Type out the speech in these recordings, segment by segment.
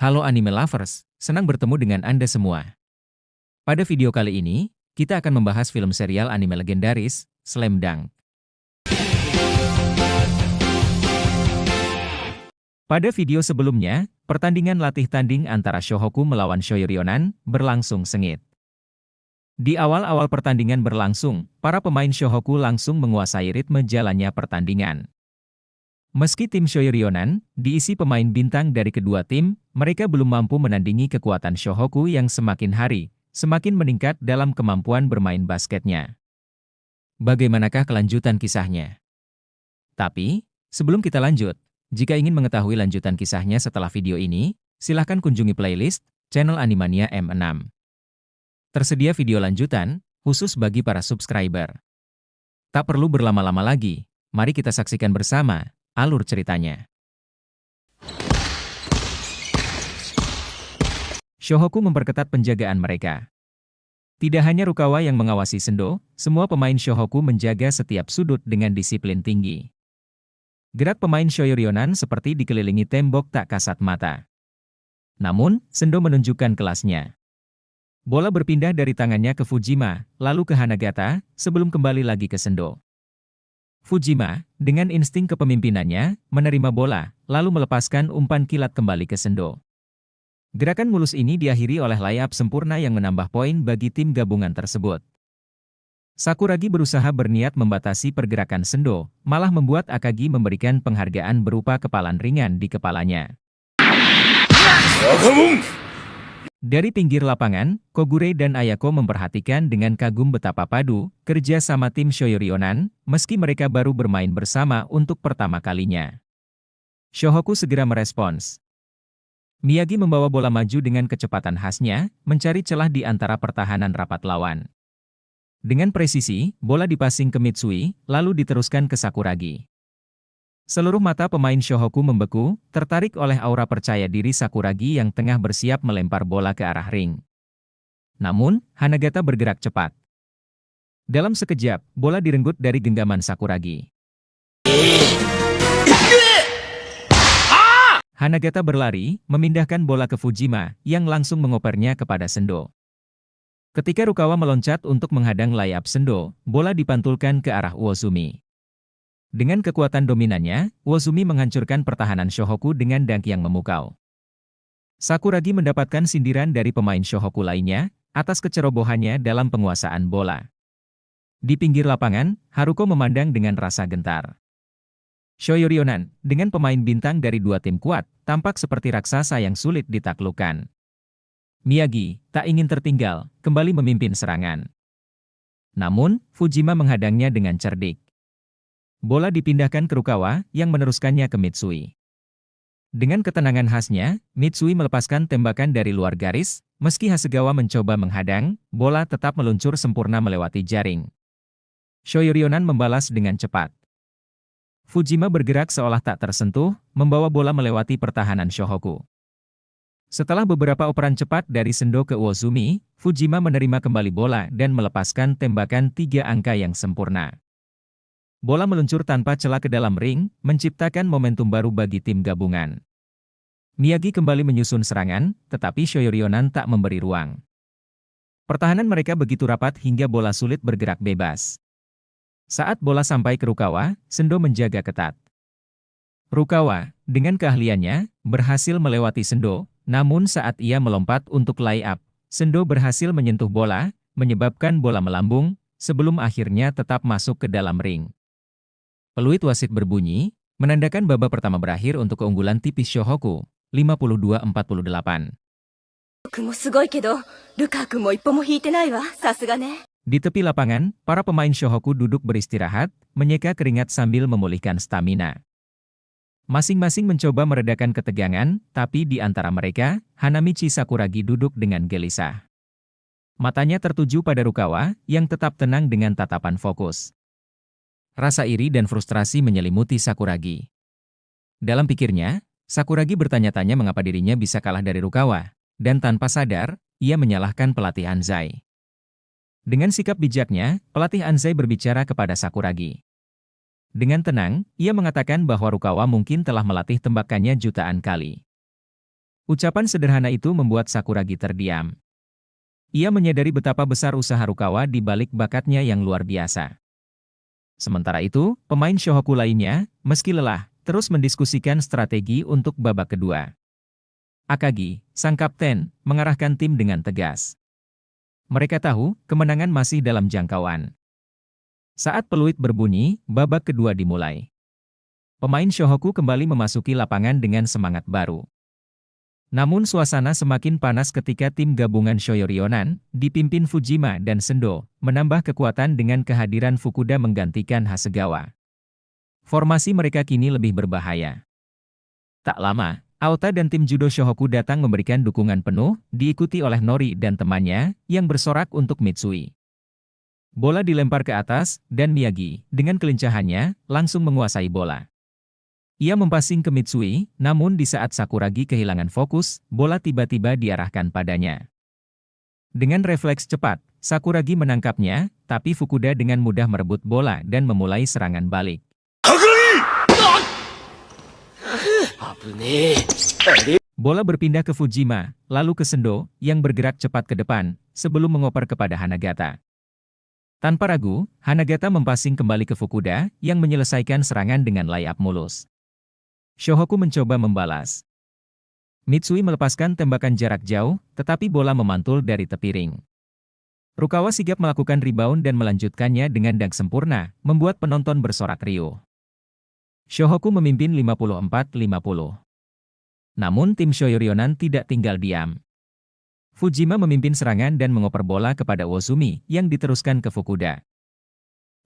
Halo anime lovers, senang bertemu dengan Anda semua. Pada video kali ini, kita akan membahas film serial anime legendaris, Slam Dunk. Pada video sebelumnya, pertandingan latih tanding antara Shohoku melawan Shoyuryonan berlangsung sengit. Di awal-awal pertandingan berlangsung, para pemain Shohoku langsung menguasai ritme jalannya pertandingan. Meski tim Shoyuryonan diisi pemain bintang dari kedua tim, mereka belum mampu menandingi kekuatan Shohoku yang semakin hari semakin meningkat dalam kemampuan bermain basketnya. Bagaimanakah kelanjutan kisahnya? Tapi, sebelum kita lanjut, jika ingin mengetahui lanjutan kisahnya setelah video ini, silahkan kunjungi playlist channel Animania M6. Tersedia video lanjutan, khusus bagi para subscriber. Tak perlu berlama-lama lagi, mari kita saksikan bersama alur ceritanya. Shohoku memperketat penjagaan mereka. Tidak hanya Rukawa yang mengawasi Sendo, semua pemain Shohoku menjaga setiap sudut dengan disiplin tinggi. Gerak pemain Shoyuryonan seperti dikelilingi tembok tak kasat mata. Namun, Sendo menunjukkan kelasnya. Bola berpindah dari tangannya ke Fujima, lalu ke Hanagata, sebelum kembali lagi ke Sendo. Fujima, dengan insting kepemimpinannya, menerima bola, lalu melepaskan umpan kilat kembali ke Sendo. Gerakan mulus ini diakhiri oleh layup sempurna yang menambah poin bagi tim gabungan tersebut. Sakuragi berusaha berniat membatasi pergerakan Sendo, malah membuat Akagi memberikan penghargaan berupa kepalan ringan di kepalanya. Dari pinggir lapangan, Kogure dan Ayako memperhatikan dengan kagum betapa padu kerja sama tim Shoyuryonan, meski mereka baru bermain bersama untuk pertama kalinya. Shohoku segera merespons. Miyagi membawa bola maju dengan kecepatan khasnya, mencari celah di antara pertahanan rapat lawan. Dengan presisi, bola dipasing ke Mitsui, lalu diteruskan ke Sakuragi. Seluruh mata pemain Shohoku membeku, tertarik oleh aura percaya diri Sakuragi yang tengah bersiap melempar bola ke arah ring. Namun, Hanagata bergerak cepat. Dalam sekejap, bola direnggut dari genggaman Sakuragi. Hanagata berlari, memindahkan bola ke Fujima, yang langsung mengopernya kepada Sendo. Ketika Rukawa meloncat untuk menghadang layup Sendo, bola dipantulkan ke arah Uozumi. Dengan kekuatan dominannya, Uozumi menghancurkan pertahanan Shohoku dengan dunk yang memukau. Sakuragi mendapatkan sindiran dari pemain Shohoku lainnya, atas kecerobohannya dalam penguasaan bola. Di pinggir lapangan, Haruko memandang dengan rasa gentar. Shoyuryonan, dengan pemain bintang dari dua tim kuat, tampak seperti raksasa yang sulit ditaklukkan. Miyagi, tak ingin tertinggal, kembali memimpin serangan. Namun, Fujima menghadangnya dengan cerdik. Bola dipindahkan ke Rukawa, yang meneruskannya ke Mitsui. Dengan ketenangan khasnya, Mitsui melepaskan tembakan dari luar garis, meski Hasegawa mencoba menghadang, bola tetap meluncur sempurna melewati jaring. Shoyuryonan membalas dengan cepat. Fujima bergerak seolah tak tersentuh, membawa bola melewati pertahanan Shohoku. Setelah beberapa operan cepat dari Sendo ke Uozumi, Fujima menerima kembali bola dan melepaskan tembakan 3 angka yang sempurna. Bola meluncur tanpa celah ke dalam ring, menciptakan momentum baru bagi tim gabungan. Miyagi kembali menyusun serangan, tetapi Shoyuryonan tak memberi ruang. Pertahanan mereka begitu rapat hingga bola sulit bergerak bebas. Saat bola sampai ke Rukawa, Sendo menjaga ketat. Rukawa, dengan keahliannya, berhasil melewati Sendo, namun saat ia melompat untuk layup, Sendo berhasil menyentuh bola, menyebabkan bola melambung, sebelum akhirnya tetap masuk ke dalam ring. Peluit wasit berbunyi, menandakan babak pertama berakhir untuk keunggulan tipis Shohoku, 52-48. Di tepi lapangan, para pemain Shohoku duduk beristirahat, menyeka keringat sambil memulihkan stamina. Masing-masing mencoba meredakan ketegangan, tapi di antara mereka, Hanamichi Sakuragi duduk dengan gelisah. Matanya tertuju pada Rukawa, yang tetap tenang dengan tatapan fokus. Rasa iri dan frustrasi menyelimuti Sakuragi. Dalam pikirnya, Sakuragi bertanya-tanya mengapa dirinya bisa kalah dari Rukawa, dan tanpa sadar, ia menyalahkan pelatih Anzai. Dengan sikap bijaknya, pelatih Anzai berbicara kepada Sakuragi. Dengan tenang, ia mengatakan bahwa Rukawa mungkin telah melatih tembakannya jutaan kali. Ucapan sederhana itu membuat Sakuragi terdiam. Ia menyadari betapa besar usaha Rukawa di balik bakatnya yang luar biasa. Sementara itu, pemain Shohoku lainnya, meski lelah, terus mendiskusikan strategi untuk babak kedua. Akagi, sang kapten, mengarahkan tim dengan tegas. Mereka tahu, kemenangan masih dalam jangkauan. Saat peluit berbunyi, babak kedua dimulai. Pemain Shohoku kembali memasuki lapangan dengan semangat baru. Namun suasana semakin panas ketika tim gabungan Shoyoryonan, dipimpin Fujima dan Sendo, menambah kekuatan dengan kehadiran Fukuda menggantikan Hasegawa. Formasi mereka kini lebih berbahaya. Tak lama, Aota dan tim judo Shohoku datang memberikan dukungan penuh, diikuti oleh Nori dan temannya, yang bersorak untuk Mitsui. Bola dilempar ke atas, dan Miyagi, dengan kelincahannya, langsung menguasai bola. Ia mempassing ke Mitsui, namun di saat Sakuragi kehilangan fokus, bola tiba-tiba diarahkan padanya. Dengan refleks cepat, Sakuragi menangkapnya, tapi Fukuda dengan mudah merebut bola dan memulai serangan balik. Bola berpindah ke Fujima, lalu ke Sendo, yang bergerak cepat ke depan, sebelum mengoper kepada Hanagata. Tanpa ragu, Hanagata mempassing kembali ke Fukuda, yang menyelesaikan serangan dengan layup mulus. Shohoku mencoba membalas. Mitsui melepaskan tembakan jarak jauh, tetapi bola memantul dari tepi ring. Rukawa sigap melakukan rebound dan melanjutkannya dengan dunk sempurna, membuat penonton bersorak riuh. Shohoku memimpin 54-50. Namun tim Shoyoryonan tidak tinggal diam. Fujima memimpin serangan dan mengoper bola kepada Uozumi, yang diteruskan ke Fukuda.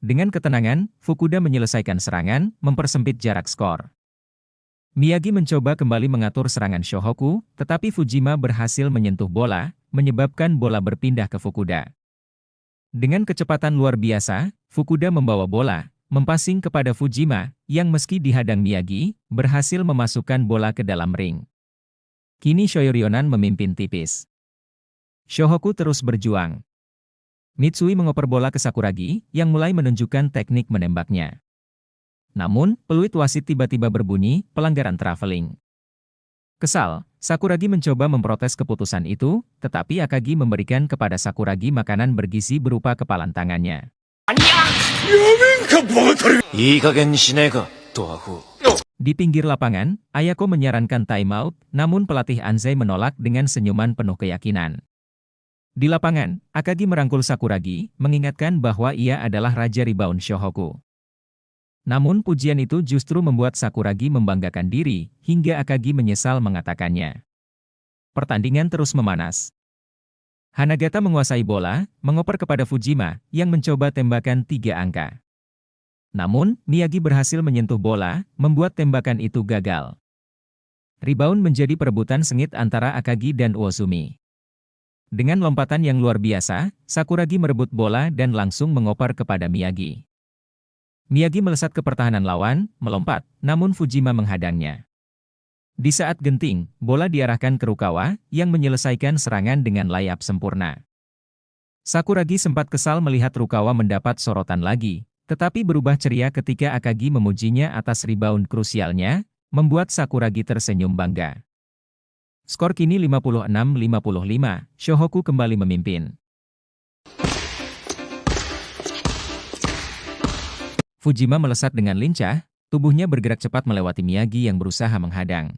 Dengan ketenangan, Fukuda menyelesaikan serangan, mempersempit jarak skor. Miyagi mencoba kembali mengatur serangan Shohoku, tetapi Fujima berhasil menyentuh bola, menyebabkan bola berpindah ke Fukuda. Dengan kecepatan luar biasa, Fukuda membawa bola, mempassing kepada Fujima, yang meski dihadang Miyagi, berhasil memasukkan bola ke dalam ring. Kini Shoyoryonan memimpin tipis. Shohoku terus berjuang. Mitsui mengoper bola ke Sakuragi, yang mulai menunjukkan teknik menembaknya. Namun, peluit wasit tiba-tiba berbunyi, pelanggaran traveling. Kesal, Sakuragi mencoba memprotes keputusan itu, tetapi Akagi memberikan kepada Sakuragi makanan bergizi berupa kepalan tangannya. Di pinggir lapangan, Ayako menyarankan timeout, namun pelatih Anzai menolak dengan senyuman penuh keyakinan. Di lapangan, Akagi merangkul Sakuragi, mengingatkan bahwa ia adalah raja rebound Shohoku. Namun pujian itu justru membuat Sakuragi membanggakan diri, hingga Akagi menyesal mengatakannya. Pertandingan terus memanas. Hanagata menguasai bola, mengoper kepada Fujima, yang mencoba tembakan 3 angka. Namun, Miyagi berhasil menyentuh bola, membuat tembakan itu gagal. Rebound menjadi perebutan sengit antara Akagi dan Uozumi. Dengan lompatan yang luar biasa, Sakuragi merebut bola dan langsung mengoper kepada Miyagi. Miyagi melesat ke pertahanan lawan, melompat, namun Fujima menghadangnya. Di saat genting, bola diarahkan ke Rukawa, yang menyelesaikan serangan dengan layup sempurna. Sakuragi sempat kesal melihat Rukawa mendapat sorotan lagi, tetapi berubah ceria ketika Akagi memujinya atas rebound krusialnya, membuat Sakuragi tersenyum bangga. Skor kini 56-55, Shohoku kembali memimpin. Fujima melesat dengan lincah, tubuhnya bergerak cepat melewati Miyagi yang berusaha menghadang.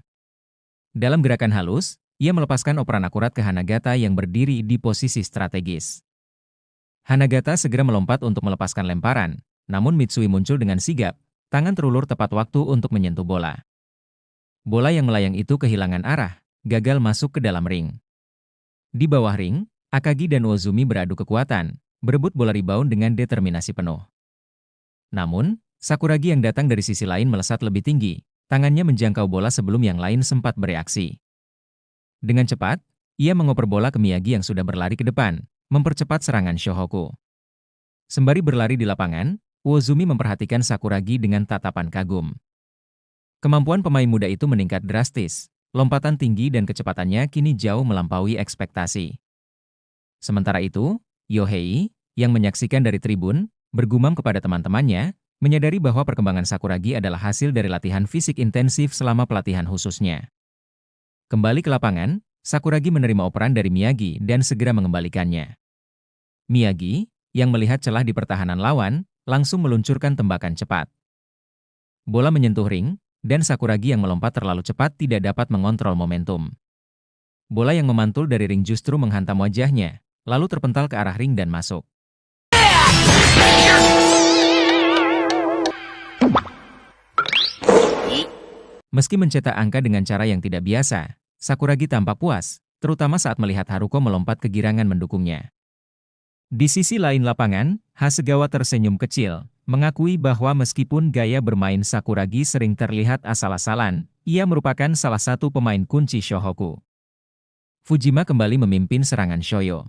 Dalam gerakan halus, ia melepaskan operan akurat ke Hanagata yang berdiri di posisi strategis. Hanagata segera melompat untuk melepaskan lemparan, namun Mitsui muncul dengan sigap, tangan terulur tepat waktu untuk menyentuh bola. Bola yang melayang itu kehilangan arah, gagal masuk ke dalam ring. Di bawah ring, Akagi dan Uozumi beradu kekuatan, berebut bola rebound dengan determinasi penuh. Namun, Sakuragi yang datang dari sisi lain melesat lebih tinggi, tangannya menjangkau bola sebelum yang lain sempat bereaksi. Dengan cepat, ia mengoper bola ke Miyagi yang sudah berlari ke depan, mempercepat serangan Shohoku. Sembari berlari di lapangan, Uozumi memperhatikan Sakuragi dengan tatapan kagum. Kemampuan pemain muda itu meningkat drastis, lompatan tinggi dan kecepatannya kini jauh melampaui ekspektasi. Sementara itu, Yohei, yang menyaksikan dari tribun, bergumam kepada teman-temannya, menyadari bahwa perkembangan Sakuragi adalah hasil dari latihan fisik intensif selama pelatihan khususnya. Kembali ke lapangan, Sakuragi menerima operan dari Miyagi dan segera mengembalikannya. Miyagi, yang melihat celah di pertahanan lawan, langsung meluncurkan tembakan cepat. Bola menyentuh ring, dan Sakuragi yang melompat terlalu cepat tidak dapat mengontrol momentum. Bola yang memantul dari ring justru menghantam wajahnya, lalu terpental ke arah ring dan masuk. Meski mencetak angka dengan cara yang tidak biasa, Sakuragi tampak puas, terutama saat melihat Haruko melompat ke girangan mendukungnya. Di sisi lain lapangan, Hasegawa tersenyum kecil, mengakui bahwa meskipun gaya bermain Sakuragi sering terlihat asal-asalan, ia merupakan salah satu pemain kunci Shohoku. Fujima kembali memimpin serangan Shoyo.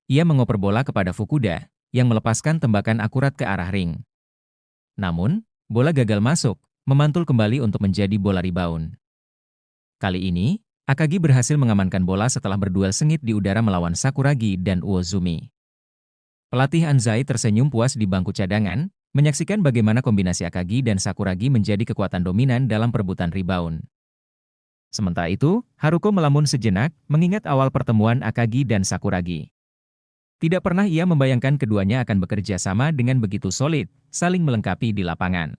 Ia mengoper bola kepada Fukuda, yang melepaskan tembakan akurat ke arah ring. Namun, bola gagal masuk, memantul kembali untuk menjadi bola rebound. Kali ini, Akagi berhasil mengamankan bola setelah berduel sengit di udara melawan Sakuragi dan Uozumi. Pelatih Anzai tersenyum puas di bangku cadangan, menyaksikan bagaimana kombinasi Akagi dan Sakuragi menjadi kekuatan dominan dalam perebutan rebound. Sementara itu, Haruko melamun sejenak, mengingat awal pertemuan Akagi dan Sakuragi. Tidak pernah ia membayangkan keduanya akan bekerja sama dengan begitu solid, saling melengkapi di lapangan.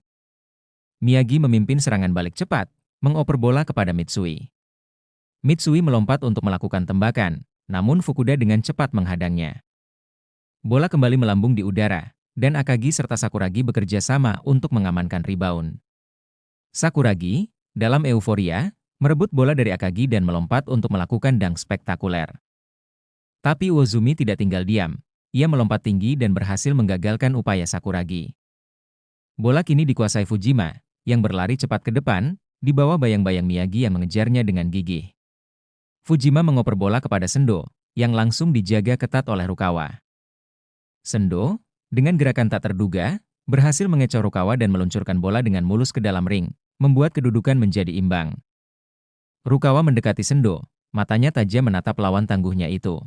Miyagi memimpin serangan balik cepat, mengoper bola kepada Mitsui. Mitsui melompat untuk melakukan tembakan, namun Fukuda dengan cepat menghadangnya. Bola kembali melambung di udara, dan Akagi serta Sakuragi bekerja sama untuk mengamankan rebound. Sakuragi, dalam euforia, merebut bola dari Akagi dan melompat untuk melakukan dunk spektakuler. Tapi Uozumi tidak tinggal diam, ia melompat tinggi dan berhasil menggagalkan upaya Sakuragi. Bola kini dikuasai Fujima, yang berlari cepat ke depan, di bawah bayang-bayang Miyagi yang mengejarnya dengan gigih. Fujima mengoper bola kepada Sendo, yang langsung dijaga ketat oleh Rukawa. Sendo, dengan gerakan tak terduga, berhasil mengecoh Rukawa dan meluncurkan bola dengan mulus ke dalam ring, membuat kedudukan menjadi imbang. Rukawa mendekati Sendo, matanya tajam menatap lawan tangguhnya itu.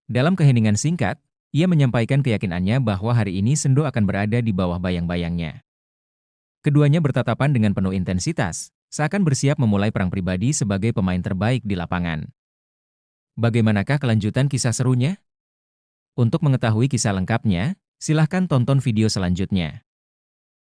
Dalam keheningan singkat, ia menyampaikan keyakinannya bahwa hari ini Sendo akan berada di bawah bayang-bayangnya. Keduanya bertatapan dengan penuh intensitas, seakan bersiap memulai perang pribadi sebagai pemain terbaik di lapangan. Bagaimanakah kelanjutan kisah serunya? Untuk mengetahui kisah lengkapnya, silahkan tonton video selanjutnya.